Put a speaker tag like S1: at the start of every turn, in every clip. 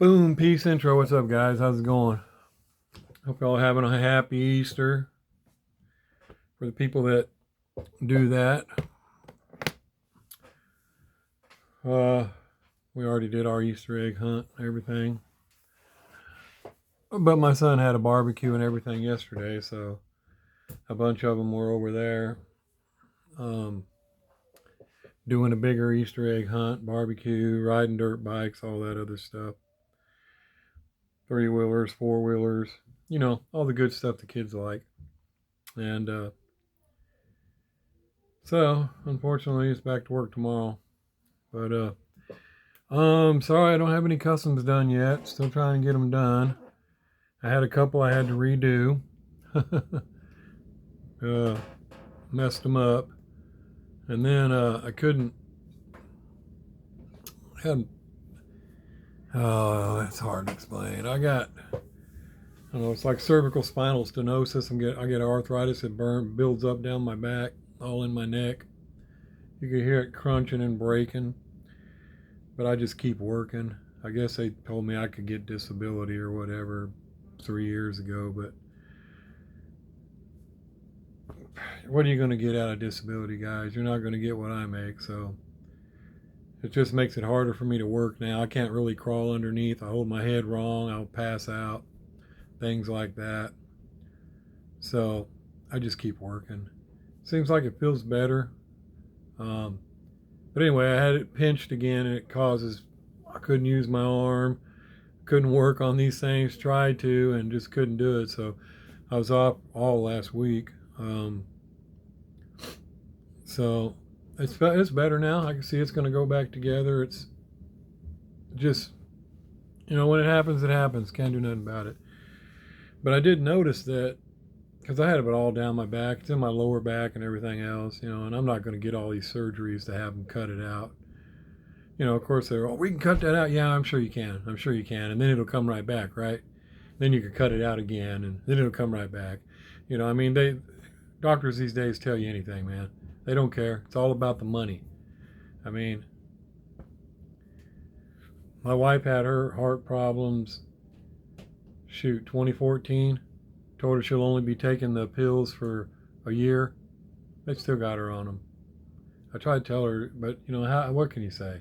S1: Boom, peace intro. What's up, guys? How's it going? Hope y'all are having a happy Easter. For the people that do that, we already did our Easter egg hunt and everything. But my son had a barbecue and everything yesterday, so a bunch of them were over there doing a bigger Easter egg hunt, barbecue, riding dirt bikes, all that other stuff. 3-wheelers, 4-wheelers, all the good stuff the kids like. And so, unfortunately, it's back to work tomorrow. But sorry I don't have any customs done yet. Still trying to get them done. I had a couple I had to redo. Messed them up. And then I couldn't. It's hard to explain. I don't know, it's like cervical spinal stenosis. I get arthritis. It builds up down my back, all in my neck. You can hear it crunching and breaking. But I just keep working. I guess they told me I could get disability or whatever 3 years ago, but what are you going to get out of disability, guys? You're not going to get what I make, so it just makes it harder for me to work now. I can't really crawl underneath. I hold my head wrong, I'll pass out, things like that. So I just keep working. Seems like it feels better. But anyway, I had it pinched again, and I couldn't use my arm, couldn't work on these things, tried to, and just couldn't do it. So I was off all last week. So it's better now. I can see it's going to go back together. It's just, when it happens. Can't do nothing about it. But I did notice that, because I had it all down my back. It's in my lower back and everything else, and I'm not going to get all these surgeries to have them cut it out. Of course they're, we can cut that out. Yeah, I'm sure you can. And then it'll come right back, right? Then you can cut it out again, and then it'll come right back. Doctors these days tell you anything, man. They don't care. It's all about the money. My wife had her heart problems, 2014. Told her she'll only be taking the pills for a year. They still got her on them. I tried to tell her, but what can you say?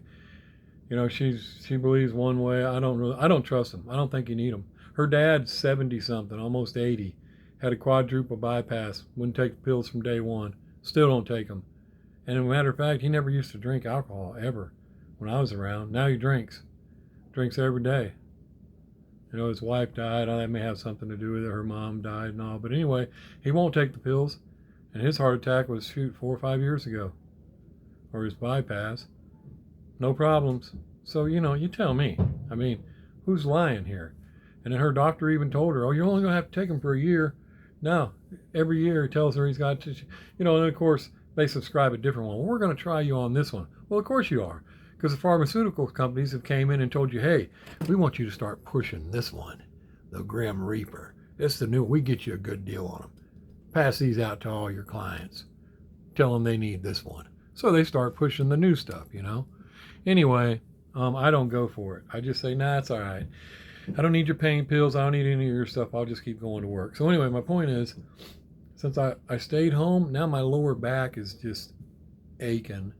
S1: She believes one way. I don't trust them. I don't think you need them. Her dad's 70 something, almost 80, had a quadruple bypass. Wouldn't take the pills from day one. Still don't take them. And as a matter of fact, he never used to drink alcohol ever when I was around. Now he drinks every day. His wife died. That may have something to do with it. Her mom died and all. But anyway, he won't take the pills. And his heart attack was 4 or 5 years ago. Or his bypass. No problems. So, you tell me. Who's lying here? And then her doctor even told her, you're only going to have to take him for a year. No, every year he tells her he's got to, and then of course they subscribe a different one. Well, we're going to try you on this one. Well, of course you are. Because the pharmaceutical companies have came in and told you, hey, we want you to start pushing this one, the Grim Reaper. It's the new, we get you a good deal on them. Pass these out to all your clients. Tell them they need this one. So they start pushing the new stuff, Anyway, I don't go for it. I just say, nah, it's all right. I don't need your pain pills. I don't need any of your stuff. I'll just keep going to work. So anyway, my point is, since I stayed home, now my lower back is just aching.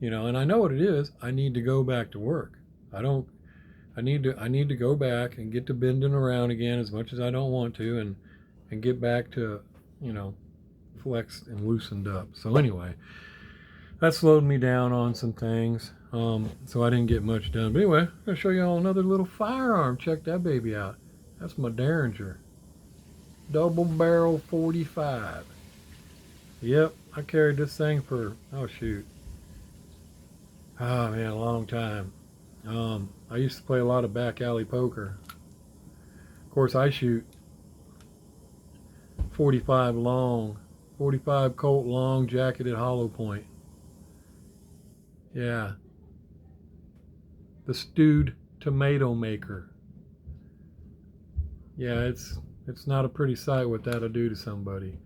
S1: And I know what it is. I need to go back to work. I need to go back and get to bending around again, as much as I don't want to, and get back to, flexed and loosened up. So anyway, that slowed me down on some things. So I didn't get much done. But anyway, I'm going to show you all another little firearm. Check that baby out. That's my Derringer. Double barrel 45. Yep, I carried this thing for, oh man, a long time. I used to play a lot of back alley poker. Of course, I shoot 45 Colt long, jacketed hollow point. Yeah. The stewed tomato maker. Yeah, it's not a pretty sight what that'll do to somebody.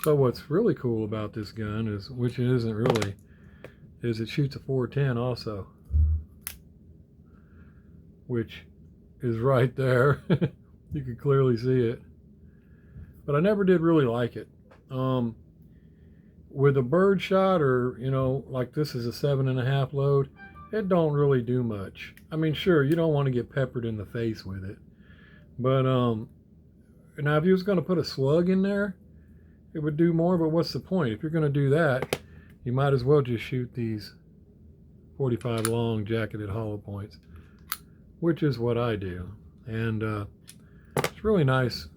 S1: But what's really cool about this gun is, which it isn't really, is it shoots a 410 also, which is right there. You can clearly see it. But I never did really like it. With a bird shot, or like this is a 7.5 load, it don't really do much. I mean, sure, you don't want to get peppered in the face with it, but now if you was going to put a slug in there, it would do more. But what's the point? If you're going to do that, you might as well just shoot these 45 long jacketed hollow points, which is what I do. And it's really nice,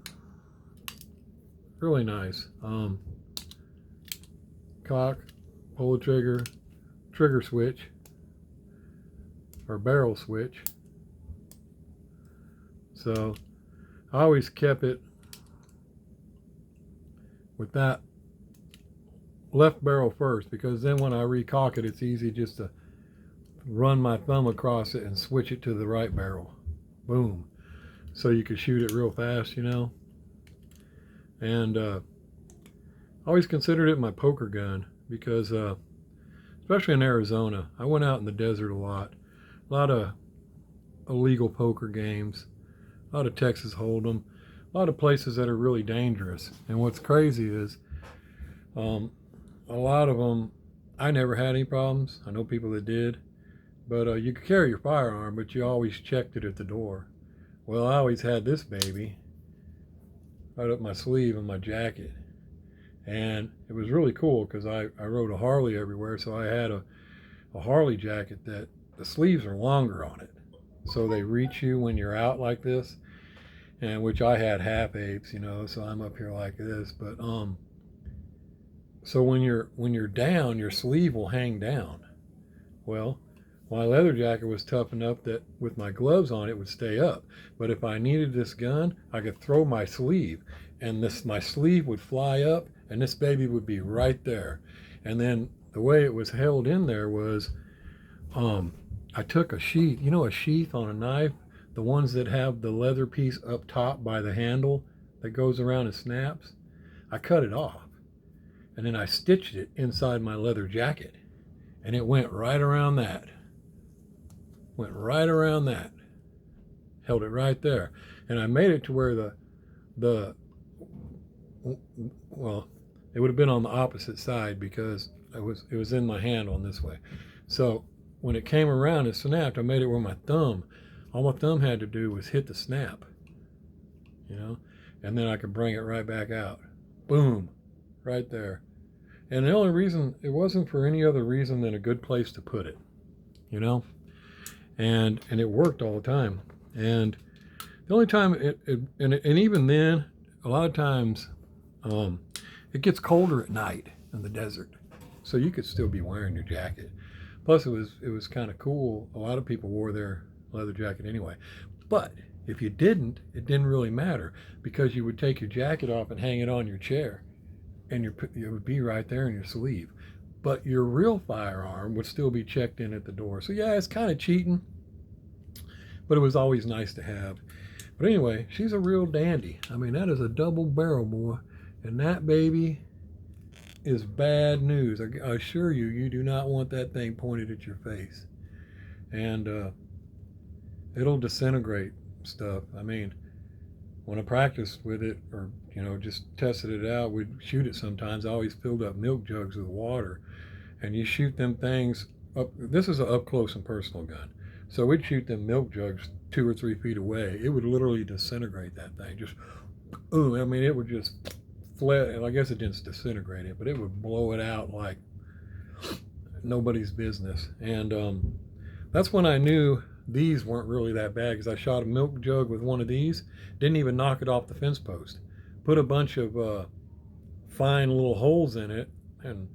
S1: really nice. Cock, pull the trigger, trigger switch, or barrel switch. So I always kept it with that left barrel first, because then when I recock it, it's easy just to run my thumb across it and switch it to the right barrel. Boom. So you could shoot it real fast, And I always considered it my poker gun because, especially in Arizona, I went out in the desert a lot of illegal poker games, a lot of Texas Hold'em, a lot of places that are really dangerous. And what's crazy is a lot of them, I never had any problems. I know people that did, but you could carry your firearm, but you always checked it at the door. Well, I always had this baby right up my sleeve in my jacket. And it was really cool because I rode a Harley everywhere, so I had a Harley jacket that the sleeves are longer on it. So they reach you when you're out like this, and which I had half apes, so I'm up here like this. But so when you're down, your sleeve will hang down. Well, my leather jacket was tough enough that with my gloves on it would stay up. But if I needed this gun, I could throw my sleeve, and my sleeve would fly up, and this baby would be right there. And then the way it was held in there was, I took a sheath, a sheath on a knife, the ones that have the leather piece up top by the handle that goes around and snaps. I cut it off, and then I stitched it inside my leather jacket, and it went right around that. Held it right there. And I made it to where well, it would have been on the opposite side because it was in my hand on this way. So when it came around and snapped, I made it where all my thumb had to do was hit the snap, and then I could bring it right back out. Boom, right there. And the only reason, it wasn't for any other reason than a good place to put it, and it worked all the time. And the only time and even then, a lot of times, it gets colder at night in the desert, so you could still be wearing your jacket. Plus, it was kind of cool. A lot of people wore their leather jacket anyway. But if you didn't, it didn't really matter, because you would take your jacket off and hang it on your chair, and it would be right there in your sleeve. But your real firearm would still be checked in at the door. So yeah, it's kind of cheating, but it was always nice to have. But anyway, she's a real dandy. I mean, that is a double barrel, boy. And that baby is bad news. I assure you, you do not want that thing pointed at your face. And it'll disintegrate stuff. I mean, when I practiced with it, or just tested it out, we'd shoot it sometimes. I always filled up milk jugs with water, and you shoot them things up. This is an up close and personal gun, so we'd shoot them milk jugs 2 or 3 feet away. It would literally disintegrate that thing. Just, ooh, I mean, it would just fled. I guess it didn't disintegrate it, but it would blow it out like nobody's business. And that's when I knew these weren't really that bad, because I shot a milk jug with one of these, didn't even knock it off the fence post. Put a bunch of fine little holes in it, and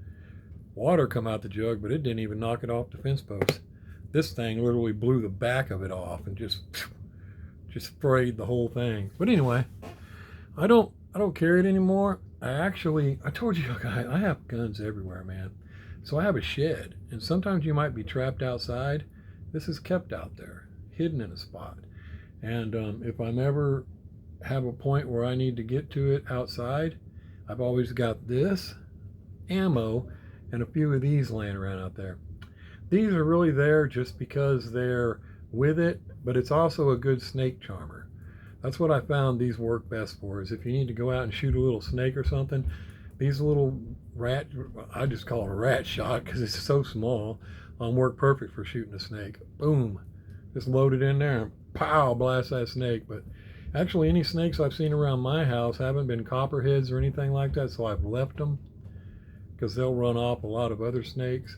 S1: water come out the jug, but it didn't even knock it off the fence post. This thing literally blew the back of it off and just sprayed the whole thing. But anyway, I don't carry it anymore. I told you, I have guns everywhere, man. So I have a shed, and sometimes you might be trapped outside. This is kept out there, hidden in a spot. And if I'm ever have a point where I need to get to it outside, I've always got this ammo and a few of these laying around out there. These are really there just because they're with it, but it's also a good snake charmer. That's what I found these work best for, is if you need to go out and shoot a little snake or something, these little rat, I just call it a rat shot because it's so small, work perfect for shooting a snake. Boom, just load it in there and pow, blast that snake. But actually any snakes I've seen around my house haven't been copperheads or anything like that, so I've left them because they'll run off a lot of other snakes.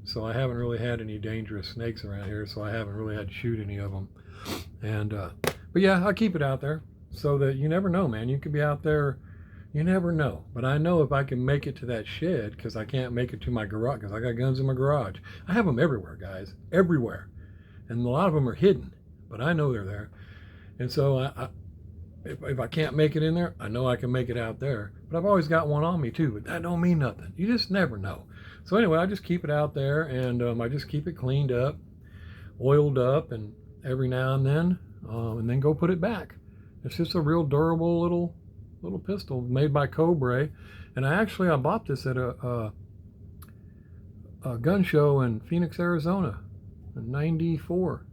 S1: So I haven't really had any dangerous snakes around here, so I haven't really had to shoot any of them. And but yeah, I keep it out there so that you never know, man. You could be out there, you never know. But I know if I can make it to that shed, because I can't make it to my garage because I got guns in my garage. I have them everywhere, guys, everywhere. And a lot of them are hidden, but I know they're there. And so if I can't make it in there, I know I can make it out there. But I've always got one on me too, but that don't mean nothing. You just never know. So anyway, I just keep it out there, and I just keep it cleaned up, oiled up, and every now and then go put it back. It's just a real durable little pistol made by Cobra. And I bought this at a gun show in Phoenix, Arizona in '94.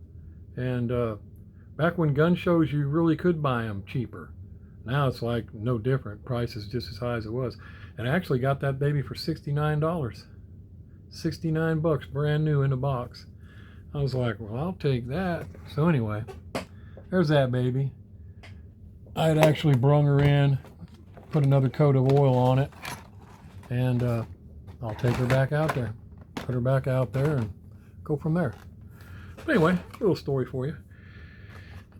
S1: And back when gun shows, you really could buy them cheaper. Now it's like no different. Price is just as high as it was. And I actually got that baby for $69. $69, brand new in a box. I was like, well, I'll take that. So anyway, there's that baby. I had actually brung her in, put another coat of oil on it, and I'll take her back out there. Put her back out there and go from there. But anyway, little story for you.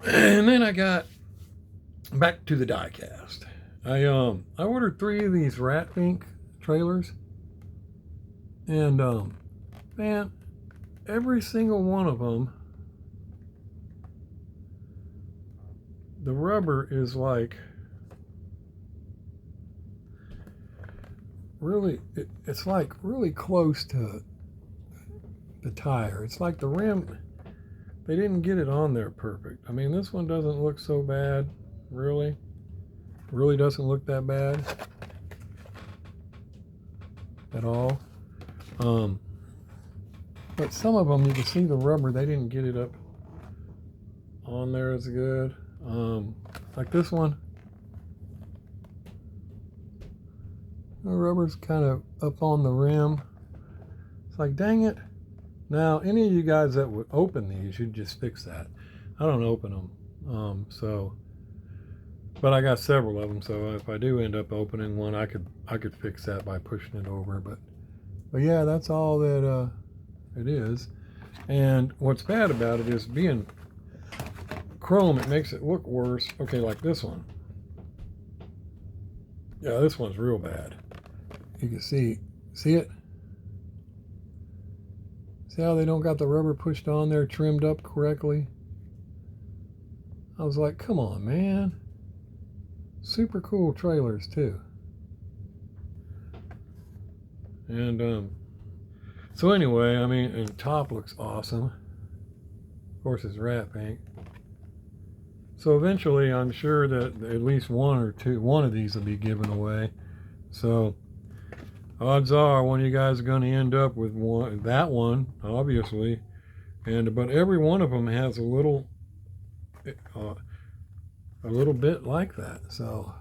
S1: And then I got back to the die cast. I ordered 3 of these Fink trailers, and man, every single one of them, the rubber is like really, it's like really close to the tire. It's like the rim, they didn't get it on there perfect. I mean, this one doesn't look so bad, really doesn't look that bad at all. But some of them, you can see the rubber, they didn't get it up on there as good. Like this one, the rubber's kind of up on the rim. It's like, dang it. Now, any of you guys that would open these, you'd just fix that. I don't open them. But I got several of them, so if I do end up opening one, I could fix that by pushing it over. But yeah, that's all that it is. And what's bad about it is being chrome, it makes it look worse. Okay, like this one. Yeah, this one's real bad. You can see it? See how they don't got the rubber pushed on there, trimmed up correctly? I was like, come on, man. Super cool trailers too. And so anyway, I mean, and top looks awesome. Of course, it's Fink. So eventually, I'm sure that at least one of these will be given away. So odds are one of you guys are going to end up with that one, obviously. But every one of them has a little bit like that. So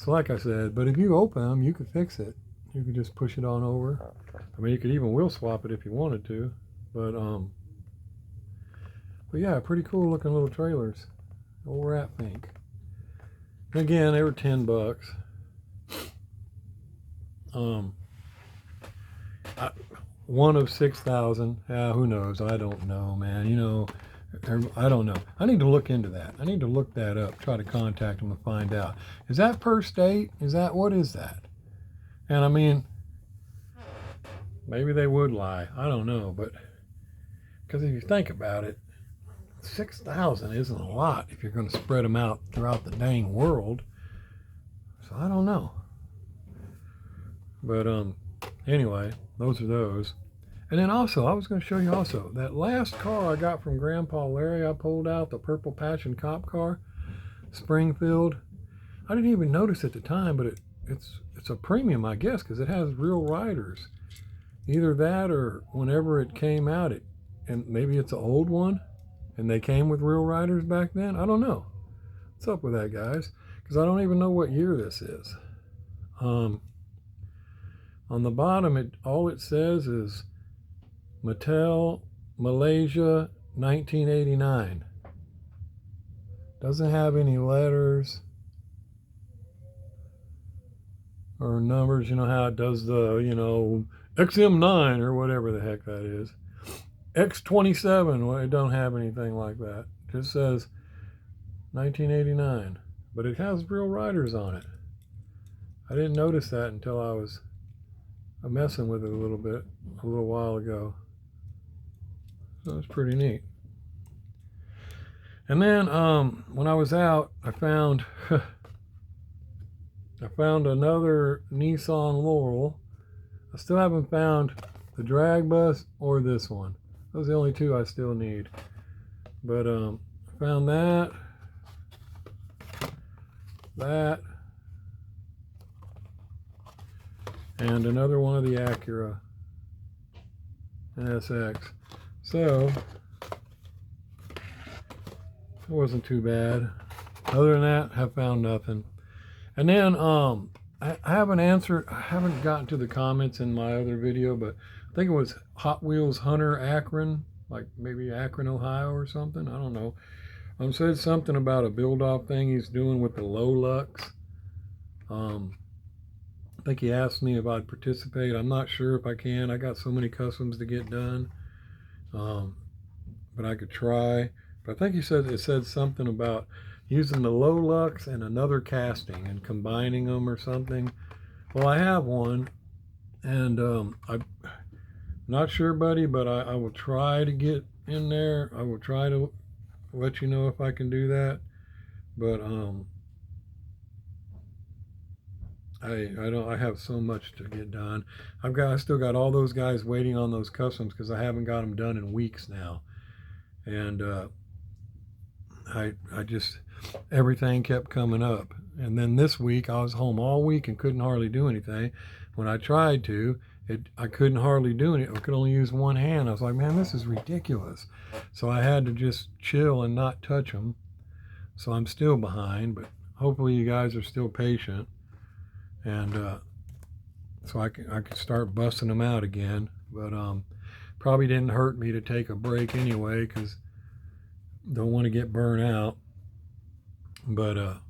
S1: like I said, but if you open them, you could fix it. You could just push it on over. I mean, you could even wheel swap it if you wanted to. But yeah, pretty cool looking little trailers. Old Fink. Again, they were $10. One of 6,000. Who knows? I don't know, man. You know, I don't know. I need to look into that. I need to look that up. Try to contact them and find out. Is that per state? What is that? And I mean, maybe they would lie. I don't know, but because if you think about it, 6,000 isn't a lot if you're going to spread them out throughout the dang world. So I don't know. But anyway, those are those. And then also, I was going to show you also that last car I got from Grandpa Larry. I pulled out the purple patch and cop car, Springfield. I didn't even notice at the time, but it's a premium, I guess, because it has real riders. Either that or whenever it came out, it and maybe it's an old one, and they came with real riders back then. I don't know. What's up with that, guys? Because I don't even know what year this is. On the bottom, all it says is Mattel, Malaysia, 1989. Doesn't have any letters or numbers. You know how it does the, XM9 or whatever the heck that is. X27, well, it don't have anything like that. It just says 1989, but it has real riders on it. I didn't notice that until I was messing with it a little while ago. So it's pretty neat. And then when I was out, I found another Nissan Laurel. I still haven't found the drag bus or this one. Those are the only two I still need. But I found that, and another one of the Acura NSX. So it wasn't too bad. Other than that, have found nothing. And then I haven't gotten to the comments in my other video, but I think it was Hot Wheels Hunter Akron, like maybe Akron, Ohio or something. I don't know. Said something about a build-off thing he's doing with the low lux. I think he asked me if I'd participate. I'm not sure if I can. I got so many customs to get done, but I could try. But I think it said something about using the low lux and another casting and combining them or something. Well, I have one, and I'm not sure, buddy, but I will try to get in there. I will try to let you know if I can do that. But I have so much to get done. I still got all those guys waiting on those customs because I haven't got them done in weeks now, and I just, everything kept coming up. And then this week I was home all week and couldn't hardly do anything. When I tried to, I couldn't hardly do anything. I could only use one hand. I was like, man, this is ridiculous. So I had to just chill and not touch them. So I'm still behind, but hopefully you guys are still patient, and so I can start busting them out again. But probably didn't hurt me to take a break anyway, because don't want to get burnt out. But I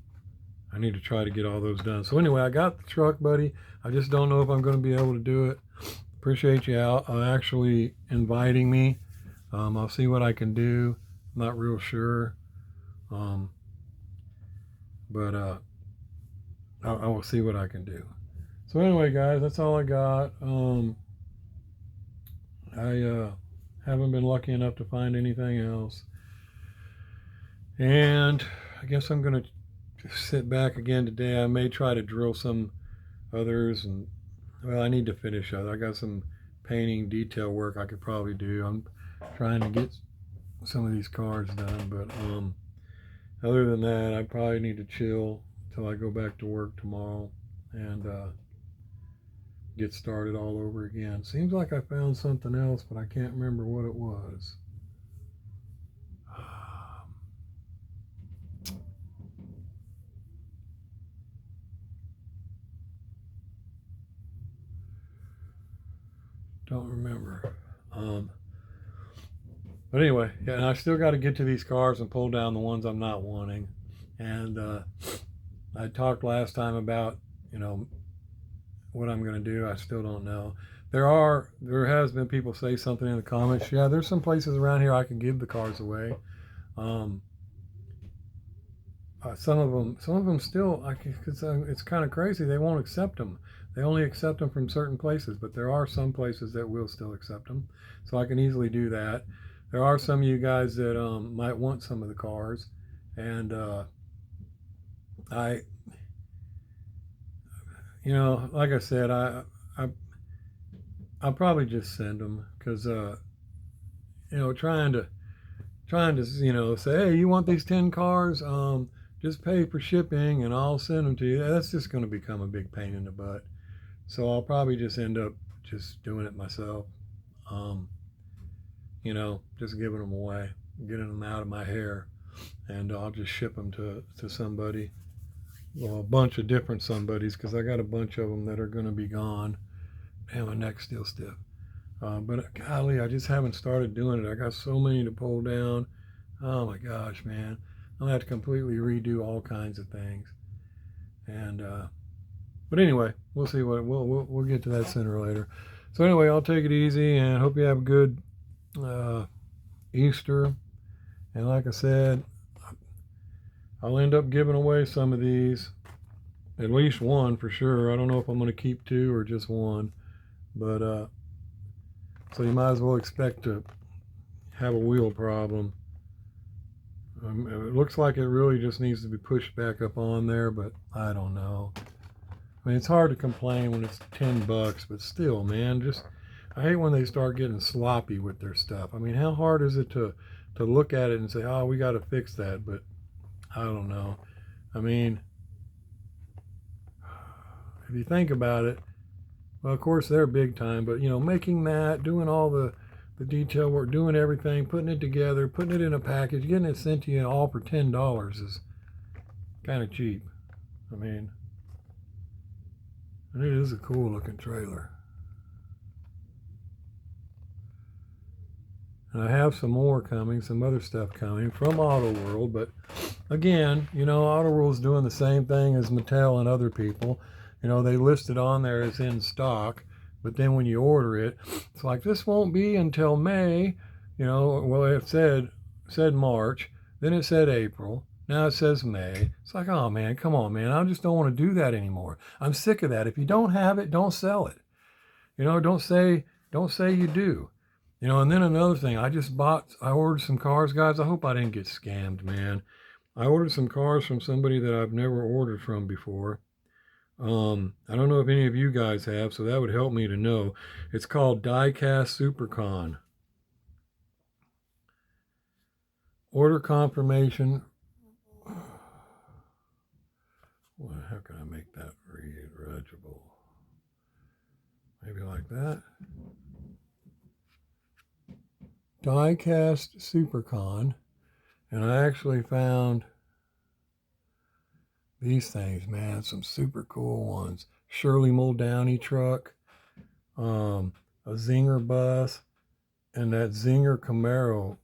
S1: need to try to get all those done. So anyway, I got the truck, buddy. I just don't know if I'm going to be able to do it. Appreciate you actually inviting me. I'll see what I can do. I'm not real sure. But I will see what I can do. So anyway, guys, that's all I got. I haven't been lucky enough to find anything else. And I guess I'm going to sit back again today. I may try to drill some others, and well, I need to finish up. I got some painting detail work I could probably do. I'm trying to get some of these cars done, but other than that, I probably need to chill till I go back to work tomorrow and get started all over again. Seems like I found something else, but I can't remember what it was. Don't remember. But anyway, yeah, and I still got to get to these cars and pull down the ones I'm not wanting. And I talked last time about, what I'm going to do. I still don't know. There has been people say something in the comments. Yeah, there's some places around here I can give the cars away. Some of them still, it's kind of crazy. They won't accept them. They only accept them from certain places, but there are some places that will still accept them. So I can easily do that. There are some of you guys that might want some of the cars, and like I said, I'll probably just send them because trying to say, hey, you want these 10 cars? Just pay for shipping and I'll send them to you. That's just going to become a big pain in the butt. So I'll probably just end up just doing it myself. just giving them away, getting them out of my hair, and I'll just ship them to somebody, well, a bunch of different somebodies, because I got a bunch of them that are going to be gone. Damn, my neck's still stiff. But golly, I just haven't started doing it. I got so many to pull down. Oh my gosh, man. I'll have to completely redo all kinds of things. And but anyway, we'll see we'll get to that sooner or later. So anyway, I'll take it easy and hope you have a good Easter. And like I said, I'll end up giving away some of these, at least one for sure. I don't know if I'm going to keep two or just one, but so you might as well expect to have a wheel problem. It looks like it really just needs to be pushed back up on there, but I don't know. I mean, it's hard to complain when it's $10, but still, man, I hate when they start getting sloppy with their stuff. I mean, how hard is it to look at it and say, oh, we got to fix that? But I don't know. I mean, if you think about it, well, of course they're big time, but making that, doing all the detail work, doing everything, putting it together, putting it in a package, getting it sent to you all for $10 is kind of cheap. I mean, and it is a cool looking trailer. And I have some more coming, some other stuff coming from AutoWorld, but again, AutoWorld's doing the same thing as Mattel and other people. They list it on there as in stock, but then when you order it, it's like, this won't be until May. Well, it said March, then it said April, now it says May. It's like, oh man, come on, man. I just don't want to do that anymore. I'm sick of that. If you don't have it, don't sell it. Don't say you do. And then another thing, I ordered some cars, guys. I hope I didn't get scammed, man. I ordered some cars from somebody that I've never ordered from before. I don't know if any of you guys have, so that would help me to know. It's called Diecast Supercon. Order confirmation. Well, how can I make that read legible? Maybe like that. Diecast Supercon. And I actually found these things, man, some super cool ones. Shirley Muldowney truck, a Zinger bus, and that Zinger Camaro,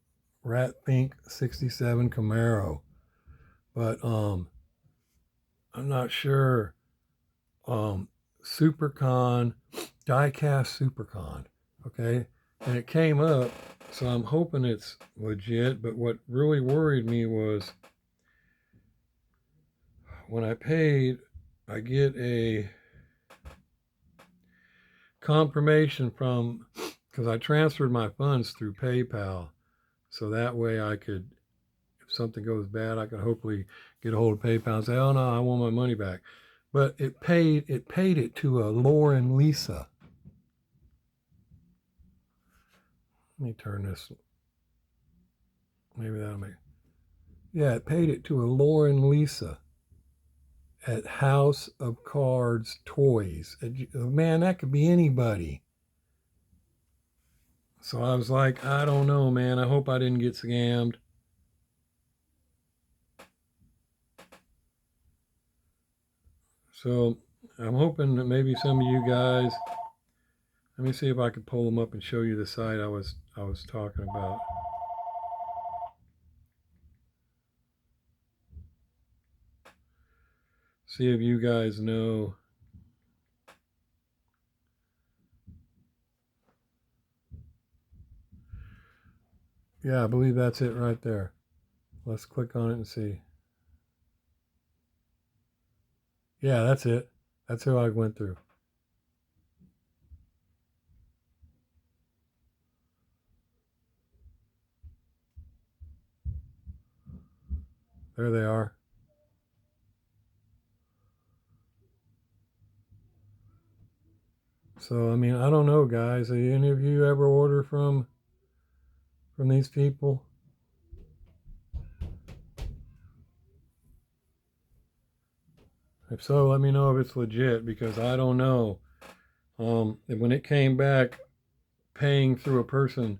S1: Fink 67 Camaro. But I'm not sure. Supercon, Diecast Supercon, okay? And it came up, so I'm hoping it's legit, but what really worried me was when I paid, I get a confirmation because I transferred my funds through PayPal, so that way I could, if something goes bad, I could hopefully get a hold of PayPal and say, oh no, I want my money back. But it paid it to a Lauren Lisa. Let me turn this. Maybe that'll make. Yeah, it paid it to a Lauren Lisa at House of Cards Toys. Man, that could be anybody. So I was like, I don't know, man. I hope I didn't get scammed. So I'm hoping that maybe some of you guys, let me see if I can pull them up and show you the site I was talking about. See if you guys know. Yeah, I believe that's it right there. Let's click on it and see. Yeah, that's it. That's who I went through. There they are. So, I mean, I don't know, guys. Any of you ever order from these people? If so, let me know if it's legit, because I don't know. When it came back paying through a person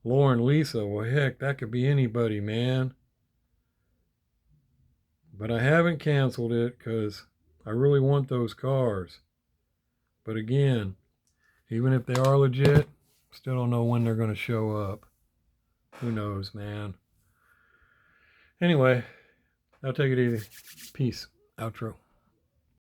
S1: Lauren Lisa, well, heck, that could be anybody, man. But I haven't canceled it because I really want those cars. But again, even if they are legit, still don't know when they're going to show up. Who knows, man. Anyway, I'll take it easy. Peace. Outro.